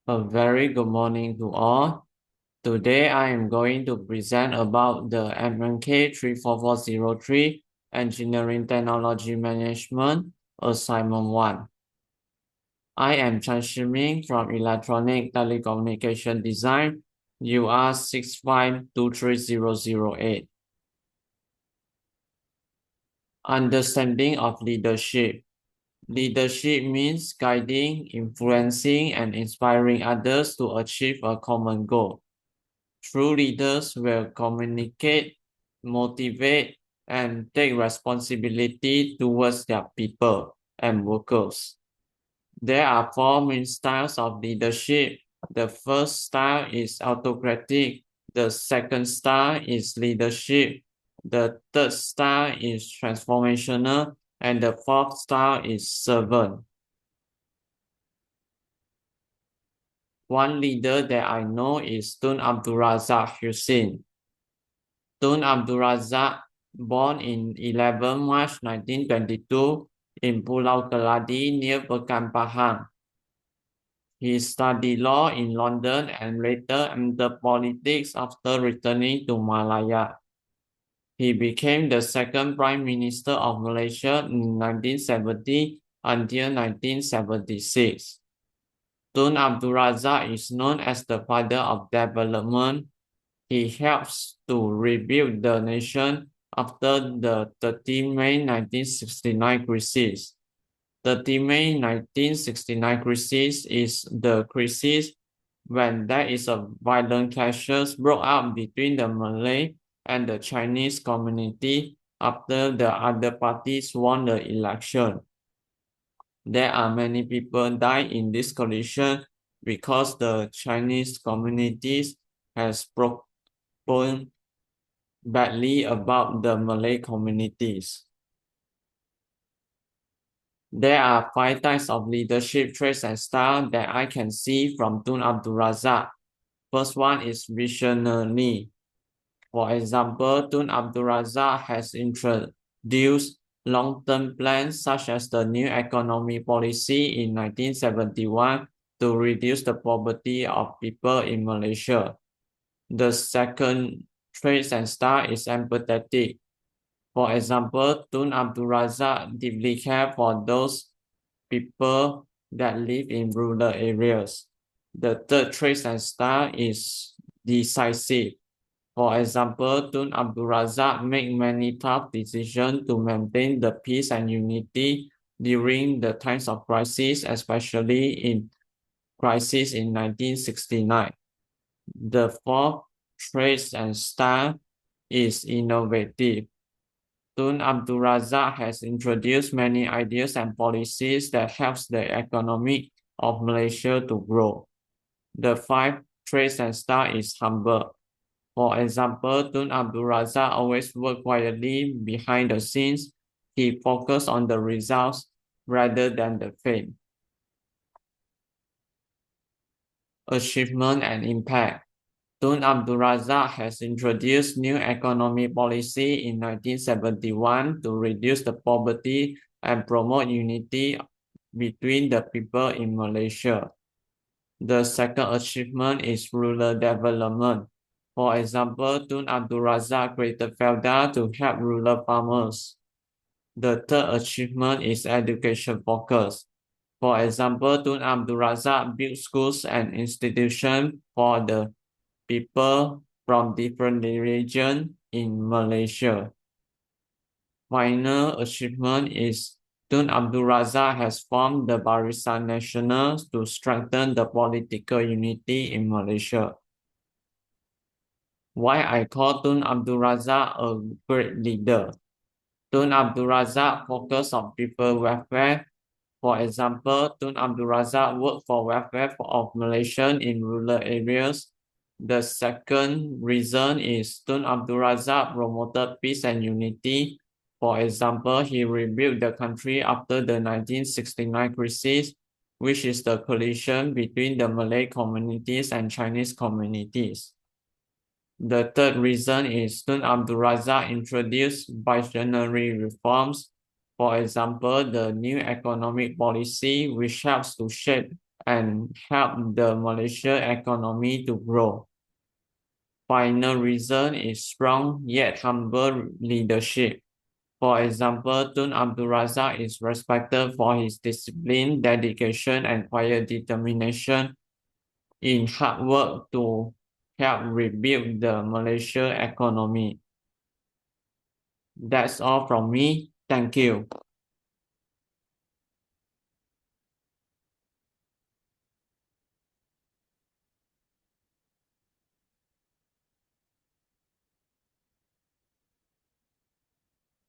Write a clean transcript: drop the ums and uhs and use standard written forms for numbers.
A very good morning to all. Today I am going to present about the Nmk34403 Engineering Technology Management Assignment 1. I am transitioning from Electronic Telecommunication Design UR 6523008. Understanding of leadership. Leadership means guiding, influencing, and inspiring others to achieve a common goal. True leaders will communicate, motivate, and take responsibility towards their people and workers. There are four main styles of leadership. The first style is autocratic. The second style is leadership. The third style is transformational. And the fourth style is servant. One leader that I know is Tun Abdul Razak Hussain. Tun Abdul Razak, born in 11 March 1922 in Pulau Keladi near Pekan Pahang. He studied law in London and later entered politics after returning to Malaya. He became the second Prime Minister of Malaysia in 1970 until 1976. Tun Abdul Razak is known as the father of development. He helps to rebuild the nation after the 30 May 1969 crisis. 30 May 1969 crisis is the crisis when there is a violent clashes broke out between the Malay and the Chinese community after the other parties won the election. There are many people died in this collision because the Chinese communities has spoken badly about the Malay communities. There are 5 types of leadership traits and style that I can see from Tun Abdul Razak. First one is visionary. For example, Tun Abdul Razak has introduced long-term plans such as the new economy policy in 1971 to reduce the poverty of people in Malaysia. The second trait and style is empathetic. For example, Tun Abdul Razak deeply cares for those people that live in rural areas. The third trait and style is decisive. For example, Tun Abdul Razak made many tough decisions to maintain the peace and unity during the times of crisis, especially in crisis in 1969. The fourth trait and style is innovative. Tun Abdul Razak has introduced many ideas and policies that helps the economy of Malaysia to grow. The fifth trait and style is humble. For example, Tun Abdul Razak always worked quietly behind the scenes. He focused on the results rather than the fame. Achievement and impact. Tun Abdul Razak has introduced new economic policy in 1971 to reduce the poverty and promote unity between the people in Malaysia. The second achievement is rural development. For example, Tun Abdul Razak created FELDA to help rural farmers. The third achievement is education focus. For example, Tun Abdul Razak built schools and institutions for the people from different regions in Malaysia. Final achievement is Tun Abdul Razak has formed the Barisan Nasional to strengthen the political unity in Malaysia. Why I call Tun Abdul Razak a great leader? Tun Abdul Razak focused on people welfare. For example, Tun Abdul Razak worked for welfare of Malaysians in rural areas. The second reason is Tun Abdul Razak promoted peace and unity. For example, he rebuilt the country after the 1969 crisis, which is the collision between the Malay communities and Chinese communities. The third reason is Tun Abdul Razak introduced visionary reforms. For example, the new economic policy, which helps to shape and help the Malaysia economy to grow. Final reason is strong yet humble leadership. For example, Tun Abdul Razak is respected for his discipline, dedication, and quiet determination in hard work to help rebuild the Malaysia economy. That's all from me. Thank you.